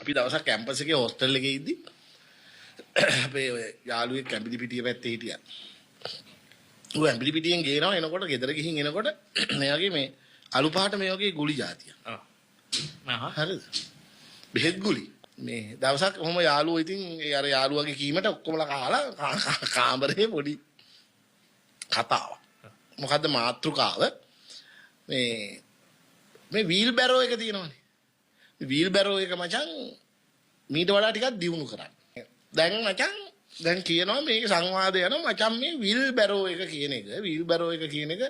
අපි දවසක් කැම්පස් එකේ හොස්ටල් එකේ ඉද්දි අපේ යාළුවෙක් ඇඹිලි පිටිය පැත්තේ හිටියා. ඌ ඇඹිලි පිටියෙන් ගේනවා එනකොට ගෙදර ගිහින් එනකොට මෙයාගේ මේ අලු පාට මේ වගේ ගුලි જાතිය. හරිද? බෙහෙත් ගුලි. මේ දවසක් කොහොම යාළුවෝ ඉතින් ඒ අර යාළුවාගේ කීමට ඔක්කොමලා කාලා කාමරේ පොඩි කතාවක්. මොකද්ද මාතෘකාව? මේ වීල් බැරෝ එක තියෙනවනේ. මේ වීල් බැරෝ එක මචං මීට වඩා ටිකක් දියුණු කරන්න. දැන් මචං දැන් කියනවා මේක සංවාදය යනවා මචං මේ වීල් බැරෝ එක කියන එක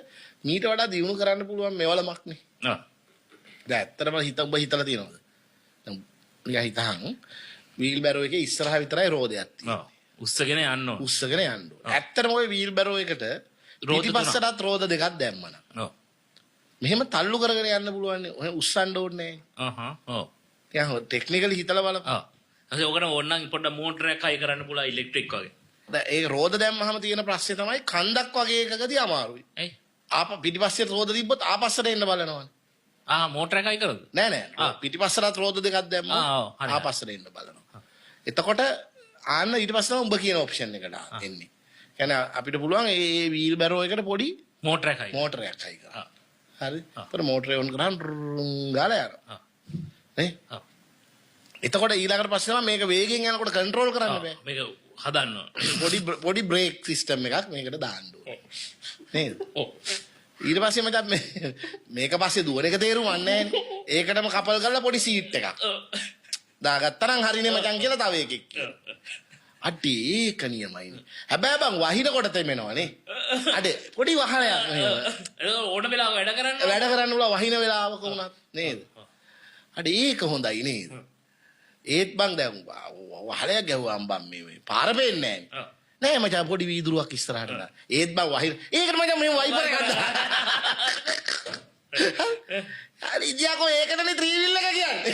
මීට වඩා දියුණු කරන්න පුළුවන් මෙවලමක් නේ. දැන් ඇත්තටම ඔබ හිතලා තියෙනවද? දැන් නිකන් හිතහන් වීල් බැරෝ එකේ ඉස්සරහා විතරයි රෝදයක් තියෙන්නේ. උස්සගෙන යන්න ඕන. උස්සගෙන යන්න ඕන. ඇත්තටම ওই වීල් බැරෝ එකට පිටිපස්සටත් රෝද දෙකක් දැම්මන. ඔව්. මෙහෙම තල්ලු කරගෙන යන්න පුළුවන් නේ. ඔය උස්සන්න ඕනේ නැහැ. ඔව්. දැන් ටෙක්නිකලි හිතලා බලන්න. ඔව්. අසේ ඕකන ඕනනම් පොඩ්ඩක් මෝටරයක් හයි කරන්න පුළුවන් ඉලෙක්ට්‍රික් වගේ. දැන් ඒ රෝද දැම්මහම තියෙන ප්‍රශ්නේ තමයි කන්දක් වගේ එකකදී අමාරුයි. ඇයි? පිටිපස්සේ රෝද තිබ්බොත් ආපස්සට එන්න බලනවනේ. මෝටරයක් හයි කරද? නෑ. පිටිපස්සට රෝද දෙකක් දැම්මම ආපස්සට එන්න බලනවා. එතකොට ආන්න ඊට පස්සේ උඹ කියන ඔප්ෂන් එකට එන්නේ. කියන්නේ අපිට පුළුවන් මේ වීල් බැරෝ එකට පොඩි මෝටරයක් හයි කරන්න. හරි. ඒතර මෝටරේ ඔන් කරාම ගාලා යනවා. නේ? එතකොට ඊළඟට පස්සේ තමයි මේක වේගෙන් යනකොට කන්ට්‍රෝල් කරන්න බෑ. මේක හදන්න පොඩි බ්‍රේක් සිස්ටම් එකක් මේකට දාන්න ඕනේ. නේද? ඔව්. ඊට පස්සේ මචං මේක පස්සේ දුවන එක තේරුම් ගන්නෑ නේ. ඒකටම කපල් කරලා පොඩි සීට් එකක්. දාගත්තා නම් හරිනේ මචං කියලා තව එකෙක්. අඩේ ඒක නියමයිනේ. හැබැයි බං වහිනකොට තෙමෙනවනේ. අඩේ පොඩි වහලයක් මෙහෙම. ඕන වෙලාවක වැඩ කරන්න උලා වහින වෙලාවක වුණත් නේද? අඩේ ඒක හොඳයි නේද? ඒත් බං දැන් වහලයක් ගැහුවාම් බං මේ පාර පේන්නේ නැහැ. නෑ මචං පොඩි වීදුරුවක් ඉස්සරහට දාන්න. ඒත් බං වහින. ඒකට මචං මේ වයිපර් එකක් දාන්න. හරි ඉතියාකෝ ඒකටනේ ත්‍රිවිල් එක කියන්නේ.